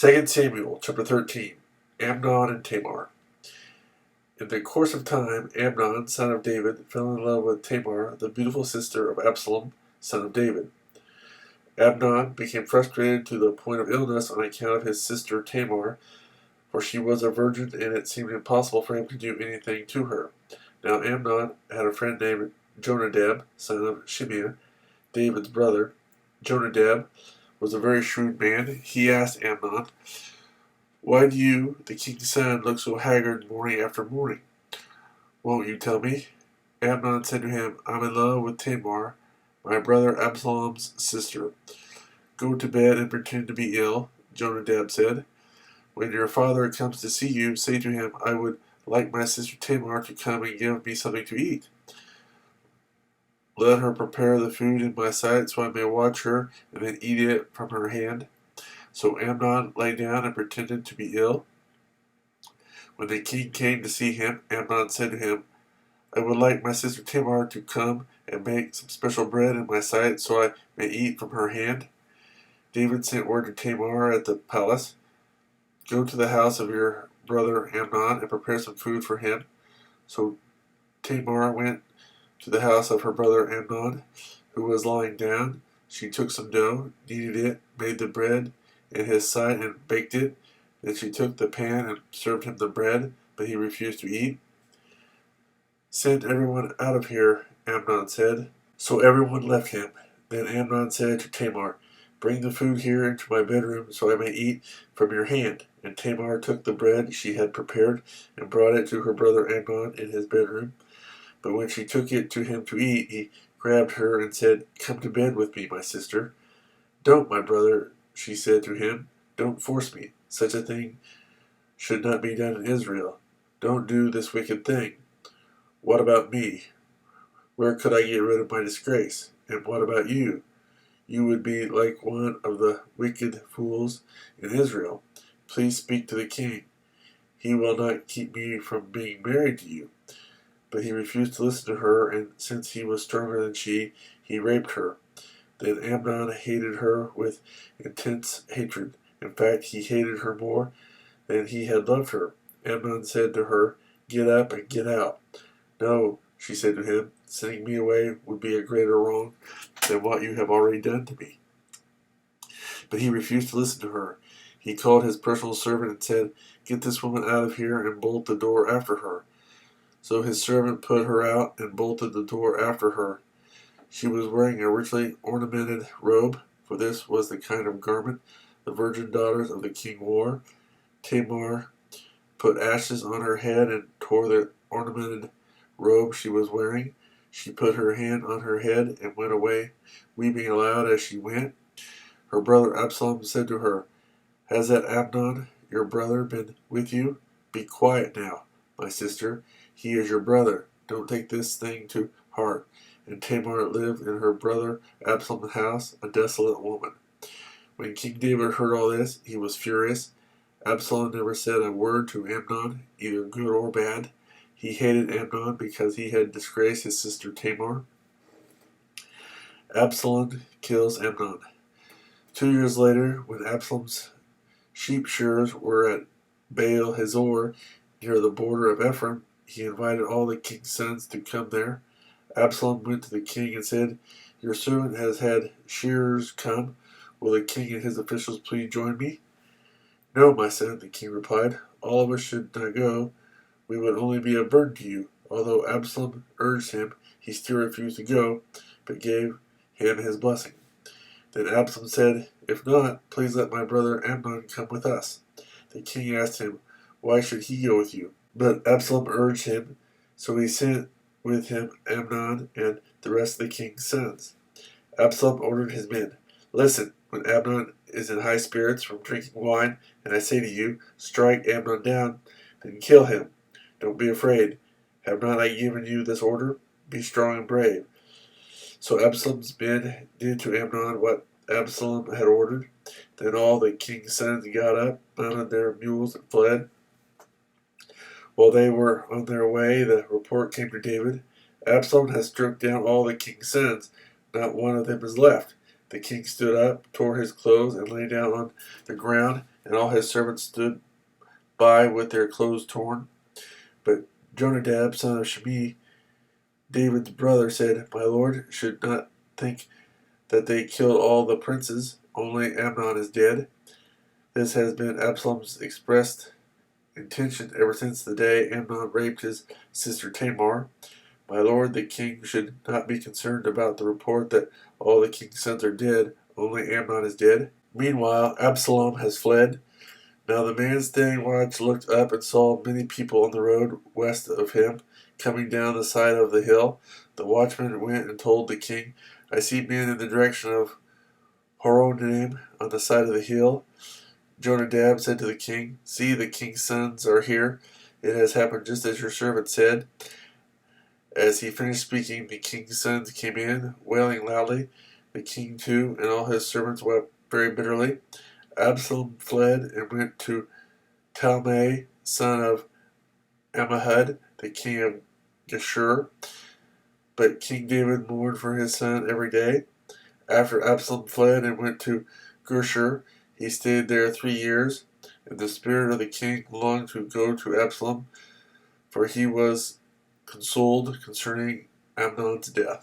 2 Samuel chapter 13. Amnon and Tamar. In the course of time, Amnon, son of David, fell in love with Tamar, the beautiful sister of Absalom, son of David. Amnon became frustrated to the point of illness on account of his sister Tamar, for she was a virgin and it seemed impossible for him to do anything to her. Now Amnon had a friend named Jonadab, son of Shimeah, David's brother. Jonadab was a very shrewd man. He asked Amnon, "Why do you, the king's son, look so haggard morning after morning? Won't you tell me?" Amnon said to him, "I'm in love with Tamar, my brother Absalom's sister." "Go to bed and pretend to be ill," Jonadab said. "When your father comes to see you, say to him, 'I would like my sister Tamar to come and give me something to eat. Let her prepare the food in my sight so I may watch her and then eat it from her hand.'" So Amnon lay down and pretended to be ill. When the king came to see him, Amnon said to him, "I would like my sister Tamar to come and make some special bread in my sight so I may eat from her hand." David sent word to Tamar at the palace, "Go to the house of your brother Amnon and prepare some food for him." So Tamar went to the house of her brother Amnon, who was lying down. She took some dough, kneaded it, made the bread in his sight, and baked it. Then she took the pan and served him the bread, but he refused to eat. "Send everyone out of here," Amnon said. So everyone left him. Then Amnon said to Tamar, "Bring the food here into my bedroom so I may eat from your hand." And Tamar took the bread she had prepared and brought it to her brother Amnon in his bedroom. But when she took it to him to eat, he grabbed her and said, "Come to bed with me, my sister." "Don't, my brother," she said to him. "Don't force me. Such a thing should not be done in Israel. Don't do this wicked thing." "What about me? Where could I get rid of my disgrace? And what about you? You would be like one of the wicked fools in Israel. Please speak to the king. He will not keep me from being married to you." But he refused to listen to her, and since he was stronger than she, he raped her. Then Amnon hated her with intense hatred. In fact, he hated her more than he had loved her. Amnon said to her, "Get up and get out." "No," she said to him, "sending me away would be a greater wrong than what you have already done to me." But he refused to listen to her. He called his personal servant and said, "Get this woman out of here and bolt the door after her." So his servant put her out and bolted the door after her. She was wearing a richly ornamented robe, for this was the kind of garment the virgin daughters of the king wore. Tamar put ashes on her head and tore the ornamented robe she was wearing. She put her hand on her head and went away, weeping aloud as she went. Her brother Absalom said to her, "Has that Amnon, your brother, been with you? Be quiet now, my sister. He is your brother. Don't take this thing to heart." And Tamar lived in her brother Absalom's house, a desolate woman. When King David heard all this, he was furious. Absalom never said a word to Amnon, either good or bad. He hated Amnon because he had disgraced his sister Tamar. Absalom kills Amnon. 2 years later, when Absalom's sheep shearers were at Baal Hazor, near the border of Ephraim, he invited all the king's sons to come there. Absalom went to the king and said, "Your servant has had shearers come. Will the king and his officials please join me?" "No, my son," the king replied. "All of us should not go. We would only be a burden to you." Although Absalom urged him, he still refused to go, but gave him his blessing. Then Absalom said, "If not, please let my brother Amnon come with us." The king asked him, "Why should he go with you?" But Absalom urged him, so he sent with him Amnon and the rest of the king's sons. Absalom ordered his men, "Listen, when Amnon is in high spirits from drinking wine, and I say to you, 'Strike Amnon down,' then kill him. Don't be afraid. Have not I given you this order? Be strong and brave." So Absalom's men did to Amnon what Absalom had ordered. Then all the king's sons got up, mounted their mules, and fled. While they were on their way, the report came to David, "Absalom has struck down all the king's sons. Not one of them is left." The king stood up, tore his clothes, and lay down on the ground. and all his servants stood by with their clothes torn. But Jonadab, son of Shimei, David's brother, said, My lord should not think that they killed all the princes, only Amnon is dead. This has been Absalom's expressed intention ever since the day Amnon raped his sister Tamar. My lord, the king should not be concerned about the report that all the king's sons are dead, only Amnon is dead. Meanwhile, Absalom has fled. Now the man staying watch looked up and saw many people on the road west of him, coming down the side of the hill. The watchman went and told the king, I see men in the direction of Horonaim on the side of the hill. Jonadab said to the king, See, the king's sons are here. It has happened just as your servant said. As he finished speaking, the king's sons came in, wailing loudly. The king, too, and all his servants wept very bitterly. Absalom fled and went to Talmai, son of Ammihud, the king of Geshur. But King David mourned for his son every day. After Absalom fled and went to Geshur, he stayed there 3 years, and the spirit of the king longed to go to Absalom, for he was consoled concerning Amnon's death.